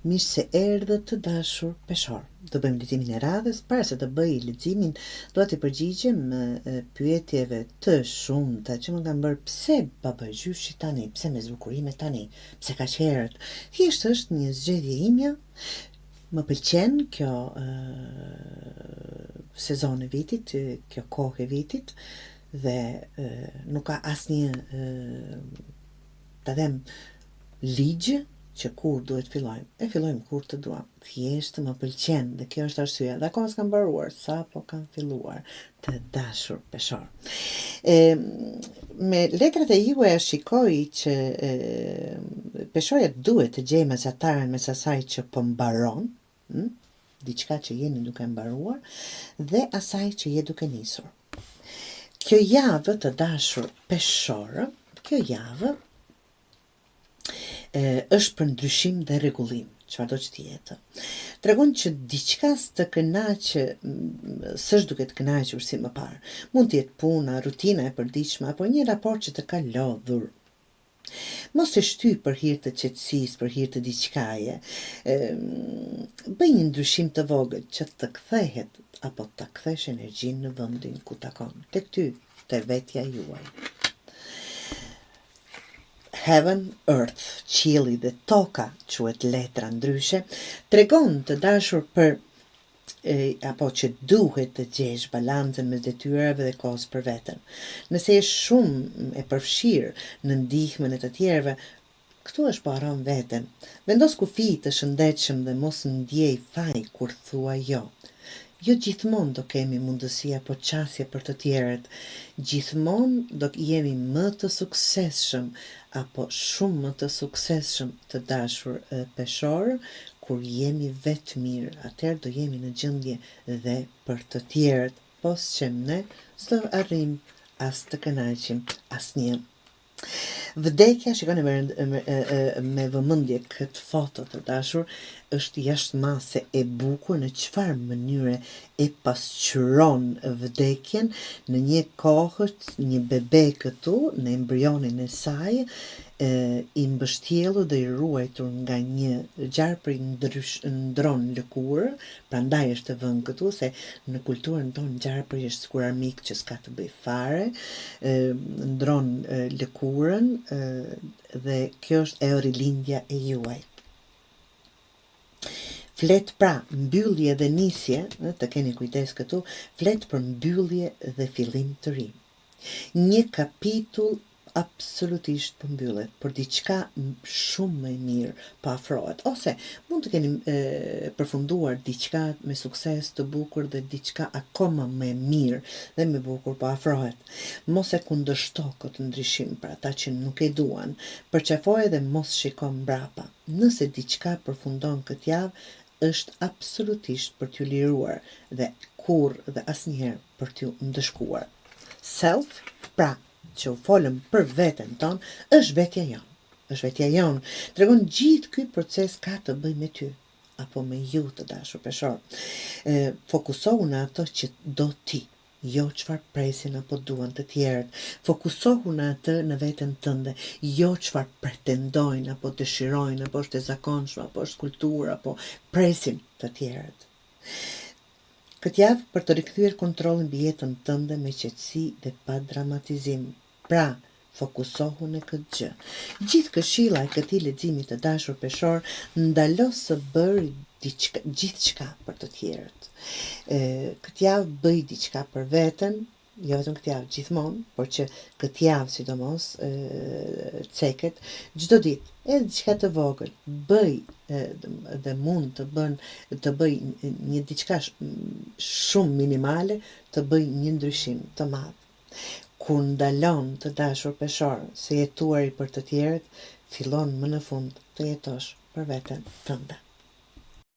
Mirë se erdhë të dashur peshor. Do bëjmë leximin e radhës. Para se të bëj leximin, do të përgjigjem pyetjeve të shumta që më kanë bërë pse baba gjyshi tani, pse me zbukurime tani, pse kaq herët. Thjesht është një zgjedhje imja. Më pëlqen kjo sezon e vitit, kjo kohë e vitit dhe nuk ka asnjë ta them ligj që kur duhet fillojmë. E fillojmë kur të duam. Thjesht më pëlqen dhe kjo është arsyeja. Dhe akoma s'kam mbaruar, sapo kam filluar të dashur peshor. Me letrat e juaja shikoj që peshorja duhet të gjejë mesataren mes asaj që po mbaron, diçka që jeni duke mbaruar, dhe asaj që je duke nisur. Kjo javë të dashur peshor, kjo javë është për ndryshim dhe rregullim, çfarëdo që të jetë. Tregon që diçka s'të kënaqë, s'është duke të kënaqur si më parë. Mund të jetë puna, rutina e përditshme apo një raport që të ka lodhur. Mos e shty për hir të qetësisë, për hir të diçkaje. Bëj një ndryshim të vogël që të kthehet apo ta kthesh energjinë në vendin ku takon. Tek ty, te vetja juaj. Heaven, Earth, qielli dhe toka, quhet letra ndryshe, tregon të dashur për apo që duhet të gjesh balancën mes detyrave dhe kohës për veten. Nëse je shumë e përfshirë në ndihmën e të tjerëve, këtu është po harron veten. Vendos kufi të shëndetshëm dhe mos ndjej faj kur thua jo. Jo gjithmonë do kemi mundësi apo qasje për të tjerët. Gjithmonë do jemi më të suksesshëm apo shumë më të suksesshëm të dashur peshor kur jemi vetë mirë. Atëherë do jemi në gjendje dhe për të tjerët. Pos që ne s'do arrim as të kënaqim asnjë. Vdekja, shikoni me vëmendje këtë foto të dashur, është jashtëmase e bukur në çfarë mënyre e pasqyron vdekjen në një kohë, një bebe këtu, në embrionin e saj, i mbështjellur dhe i ruajtur nga një gjarpër ndron lëkurë, prandaj është vënë këtu se në kulturën tonë gjarpëri është sikur armik që s'ka të bëj fare, ndron lëkurën dhe kjo është e rilindja e juaj. Flet pra mbyllje dhe nisje, të keni kujdes këtu, flet për mbyllje dhe fillim të ri. Një kapitull absolutisht përmbyllet, për diçka shumë më mirë po afrohet, ose mund të keni përfunduar diçka me sukses të bukur dhe diçka akoma më mirë dhe më bukur po afrohet. Mos e kundërshto këtë ndryshim për ata që nuk e duan, përqafoje dhe mos shiko mbrapa. Nëse diçka përfundon këtë javë, është absolutisht për t'ju liruar dhe kur dhe asnjëherë për t'ju ndëshkuar. Self, pra, që u folëm për veten tonë, është vetja jonë. Është vetja jonë. Tregon gjithë ky proces ka të bëjë me ty apo me ju të dashur peshor. Fokusohu në ato që do ti, jo çfarë presin apo duan të tjerët. Fokusohu në atë në veten tënde, jo çfarë pretendojnë apo dëshirojnë, apo është e zakonshme, apo është kulturë, apo presin të tjerët. Këtë javë për të rikthyer kontrollin mbi jetën tënde me qetësi dhe pa dramatizim. Pra, fokusohu në këtë gjë. Gjithë këshilla e këtij leximi të dashur peshor, ndalo së bëri gjithçka për të tjerët. Këtë javë bëj diçka për veten, jo vetëm këtë javë, gjithmonë, por që këtë javë sidomos ceket çdo ditë, edhe diçka të vogël, bëj dhe mund të bëj një diçka shumë minimale, të bëj një ndryshim të madh. Kur ndalon të dashur peshor se jetuari për të tjerët, fillon më në fund të jetosh për veten tënde.